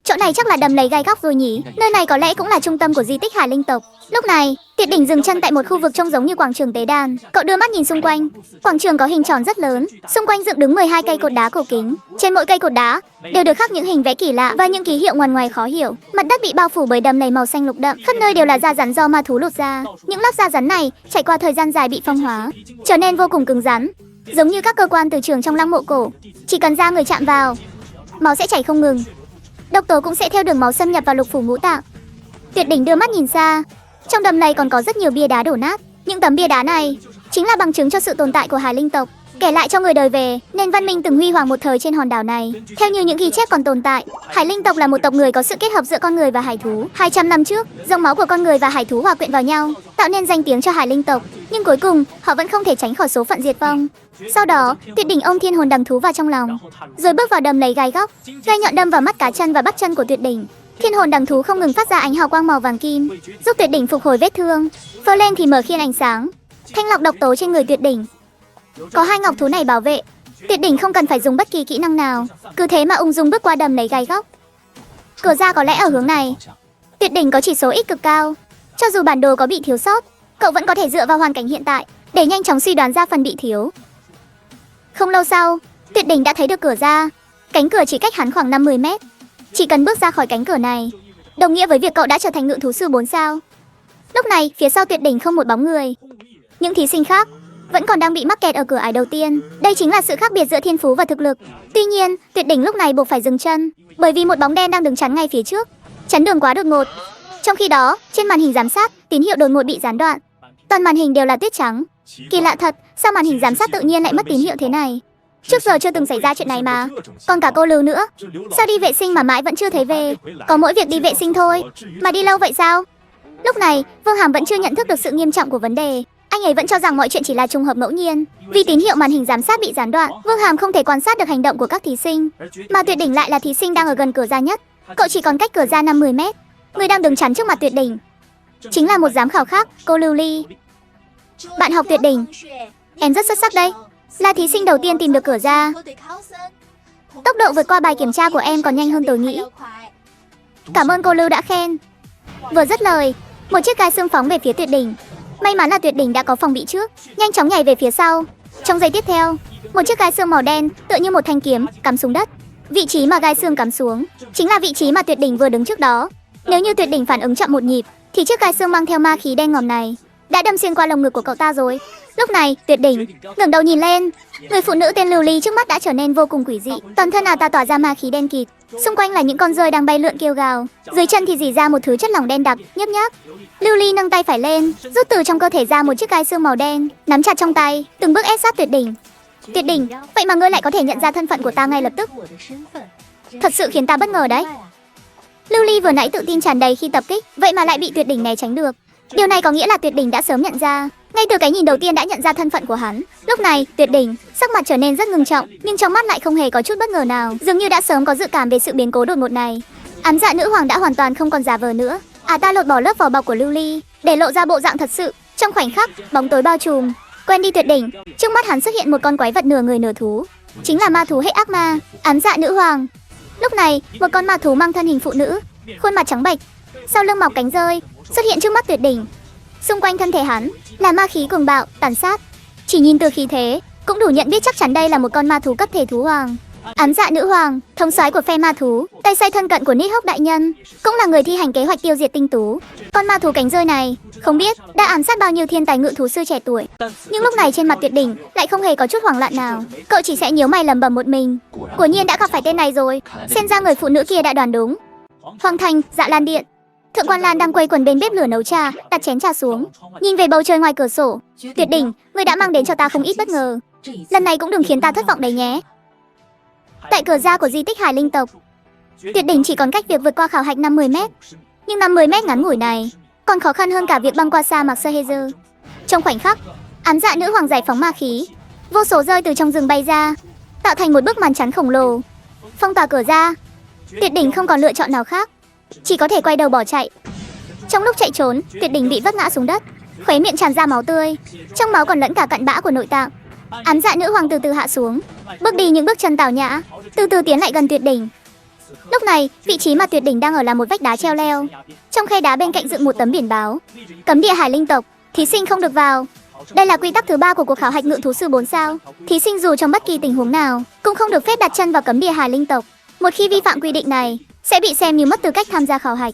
Chỗ này chắc là đầm lầy gai góc rồi nhỉ. Nơi này có lẽ cũng là trung tâm của di tích Hải Linh tộc. Lúc này, Tuyệt Đỉnh dừng chân tại một khu vực trông giống như quảng trường tế đàn. Cậu đưa mắt nhìn xung quanh. Quảng trường có hình tròn rất lớn, xung quanh dựng đứng 12 cây cột đá cổ kính. Trên mỗi cây cột đá đều được khắc những hình vẽ kỳ lạ và những ký hiệu ngoằn ngoèo khó hiểu. Mặt đất bị bao phủ bởi đầm lầy màu xanh lục đậm, khắp nơi đều là da rắn do ma thú lột ra. Những lớp da rắn này trải qua thời gian dài bị phong hóa, trở nên vô cùng cứng rắn, giống như các cơ quan từ trường trong lăng mộ cổ. Chỉ cần da người chạm vào, máu sẽ chảy không ngừng. Độc tố cũng sẽ theo đường máu xâm nhập vào lục phủ ngũ tạng. Tuyệt Đỉnh đưa mắt nhìn xa. Trong đầm lầy còn có rất nhiều bia đá đổ nát. Những tấm bia đá này chính là bằng chứng cho sự tồn tại của Hải Linh tộc, kể lại cho người đời về nền văn minh từng huy hoàng một thời trên hòn đảo này. Theo như những ghi chép còn tồn tại, Hải Linh tộc là một tộc người có sự kết hợp giữa con người và hải thú. 200 năm trước, dòng máu của con người và hải thú hòa quyện vào nhau, tạo nên danh tiếng cho Hải Linh tộc. Nhưng cuối cùng, họ vẫn không thể tránh khỏi số phận diệt vong. Sau đó, Tuyệt Đỉnh ôm thiên hồn đằng thú vào trong lòng, rồi bước vào đầm lầy gai góc. Gai nhọn đâm vào mắt cá chân và bắp chân của Tuyệt Đỉnh. Thiên hồn đằng thú không ngừng phát ra ánh hào quang màu vàng kim, giúp Tuyệt Đỉnh phục hồi vết thương. Phơ lên thì mở khiên ánh sáng, thanh lọc độc tố trên người Tuyệt Đỉnh. Có hai ngọc thú này bảo vệ, Tuyệt Đỉnh không cần phải dùng bất kỳ kỹ năng nào, cứ thế mà ung dung bước qua đầm lầy gai góc. Cửa ra có lẽ ở hướng này. Tuyệt Đỉnh có chỉ số X cực cao, cho dù bản đồ có bị thiếu sót, cậu vẫn có thể dựa vào hoàn cảnh hiện tại để nhanh chóng suy đoán ra phần bị thiếu. Không lâu sau, Tuyệt Đỉnh đã thấy được cửa ra. Cánh cửa chỉ cách hắn khoảng 50 mét. Chỉ cần bước ra khỏi cánh cửa này, đồng nghĩa với việc cậu đã trở thành ngự thú sư 4 sao. Lúc này, phía sau Tuyệt Đỉnh không một bóng người. Những thí sinh khác vẫn còn đang bị mắc kẹt ở cửa ải đầu tiên. Đây chính là sự khác biệt giữa thiên phú và thực lực. Tuy nhiên, Tuyệt Đỉnh lúc này buộc phải dừng chân, bởi vì một bóng đen đang đứng chắn ngay phía trước, chắn đường quá đột ngột. Trong khi đó, trên màn hình giám sát, tín hiệu đột ngột bị gián đoạn. Toàn màn hình đều là tuyết trắng. Kỳ lạ thật, sao màn hình giám sát tự nhiên lại mất tín hiệu thế này? Trước giờ chưa từng xảy ra chuyện này mà. Còn cả cô Lưu nữa, sao đi vệ sinh mà mãi vẫn chưa thấy về? Có mỗi việc đi vệ sinh thôi, mà đi lâu vậy sao? Lúc này, Vương Hàm vẫn chưa nhận thức được sự nghiêm trọng của vấn đề. Anh ấy vẫn cho rằng mọi chuyện chỉ là trùng hợp ngẫu nhiên. Vì tín hiệu màn hình giám sát bị gián đoạn, Vương Hàm không thể quan sát được hành động của các thí sinh. Mà Tuyệt Đỉnh lại là thí sinh đang ở gần cửa ra nhất. Cậu chỉ còn cách cửa ra 50 mét. Người đang đứng chắn trước mặt Tuyệt Đỉnh chính là một giám khảo khác, cô Lưu Ly. Bạn học Tuyệt Đỉnh, em rất xuất sắc đấy. Là thí sinh đầu tiên tìm được cửa ra. Tốc độ vượt qua bài kiểm tra của em còn nhanh hơn tôi nghĩ. Cảm ơn cô Lưu đã khen. Vừa dứt lời, một chiếc gai xương phóng về phía Tuyệt Đỉnh. May mắn là Tuyệt Đỉnh đã có phòng bị trước, nhanh chóng nhảy về phía sau. Trong giây tiếp theo, một chiếc gai xương màu đen tựa như một thanh kiếm cắm xuống đất. Vị trí mà gai xương cắm xuống chính là vị trí mà Tuyệt Đỉnh vừa đứng trước đó. Nếu như Tuyệt Đỉnh phản ứng chậm một nhịp, thì chiếc gai xương mang theo ma khí đen ngòm này đã đâm xuyên qua lồng ngực của cậu ta rồi. Lúc này, Tuyệt Đỉnh ngẩng đầu nhìn lên. Người phụ nữ tên Lưu Ly trước mắt đã trở nên vô cùng quỷ dị. Toàn thân ta tỏa ra ma khí đen kịt. Xung quanh là những con rơi đang bay lượn kêu gào. Dưới chân thì rỉ ra một thứ chất lỏng đen đặc, nhớp nháp. Lưu Ly nâng tay phải lên, rút từ trong cơ thể ra một chiếc gai xương màu đen, nắm chặt trong tay, từng bước ép sát Tuyệt Đỉnh. Tuyệt Đỉnh, vậy mà ngươi lại có thể nhận ra thân phận của ta ngay lập tức. Thật sự khiến ta bất ngờ đấy. Lưu Ly vừa nãy tự tin tràn đầy khi tập kích, vậy mà lại bị Tuyệt Đỉnh né tránh được. Điều này có nghĩa là Tuyệt Đỉnh đã sớm nhận ra, ngay từ cái nhìn đầu tiên đã nhận ra thân phận của hắn. Lúc này, Tuyệt Đỉnh sắc mặt trở nên rất ngưng trọng, nhưng trong mắt lại không hề có chút bất ngờ nào, dường như đã sớm có dự cảm về sự biến cố đột ngột này. Ám dạ nữ hoàng đã hoàn toàn không còn giả vờ nữa. Ta lột bỏ lớp vỏ bọc của Lưu Ly, để lộ ra bộ dạng thật sự. Trong khoảnh khắc, bóng tối bao trùm. Quên đi Tuyệt Đỉnh, trước mắt hắn xuất hiện một con quái vật nửa người nửa thú, chính là ma thú hệ ác ma, ám dạ nữ hoàng. Lúc này, một con ma thú mang thân hình phụ nữ, khuôn mặt trắng bệch, sau lưng mọc cánh rơi, xuất hiện trước mắt Tuyệt Đỉnh. Xung quanh thân thể hắn là ma khí cuồng bạo, tàn sát. Chỉ nhìn từ khí thế, cũng đủ nhận biết chắc chắn đây là một con ma thú cấp thể thú hoàng. Ám dạ nữ hoàng, thống soái của phe ma thú, tay sai thân cận của Nít Hốc đại nhân, cũng là người thi hành kế hoạch tiêu diệt tinh tú. Con ma thú cánh rơi này, không biết đã ám sát bao nhiêu thiên tài ngự thú sư trẻ tuổi. Nhưng lúc này trên mặt Tuyệt Đỉnh lại không hề có chút hoảng loạn nào. Cậu chỉ sẽ nhíu mày lẩm bẩm một mình. Quả nhiên đã gặp phải tên này rồi. Xem ra người phụ nữ kia đã đoán đúng. Hoàng thành, Dạ Lan điện. Thượng quan Lan đang quây quần bên bếp lửa nấu trà, đặt chén trà xuống, nhìn về bầu trời ngoài cửa sổ. Tuyệt Đỉnh, ngươi đã mang đến cho ta không ít bất ngờ. Lần này cũng đừng khiến ta thất vọng đấy nhé. Tại cửa ra của di tích Hải Linh tộc, Tuyệt Đỉnh chỉ còn cách việc vượt qua khảo hạch 50 mét. Nhưng 50 mét ngắn ngủi này còn khó khăn hơn cả việc băng qua sa mạc Sahezer. Trong khoảnh khắc, ám dạ nữ hoàng giải phóng ma khí, vô số rơi từ trong rừng bay ra, tạo thành một bức màn chắn khổng lồ, phong tỏa cửa ra. Tuyệt Đỉnh không còn lựa chọn nào khác, chỉ có thể quay đầu bỏ chạy. Trong lúc chạy trốn, Tuyệt Đỉnh bị vấp ngã xuống đất, khóe miệng tràn ra máu tươi, trong máu còn lẫn cả cặn bã của nội tạng. Ám dạ nữ hoàng từ từ hạ xuống, bước đi những bước chân tào nhã, từ từ tiến lại gần Tuyệt Đỉnh. Lúc này, vị trí mà Tuyệt đỉnh đang ở là một vách đá treo leo. Trong khe đá bên cạnh dựng một tấm biển báo: cấm địa hải linh tộc, thí sinh không được vào. Đây là quy tắc thứ 3 của cuộc khảo hạch ngự thú sư 4 sao. Thí sinh dù trong bất kỳ tình huống nào cũng không được phép đặt chân vào cấm địa hải linh tộc. Một khi vi phạm quy định này, sẽ bị xem như mất tư cách tham gia khảo hạch.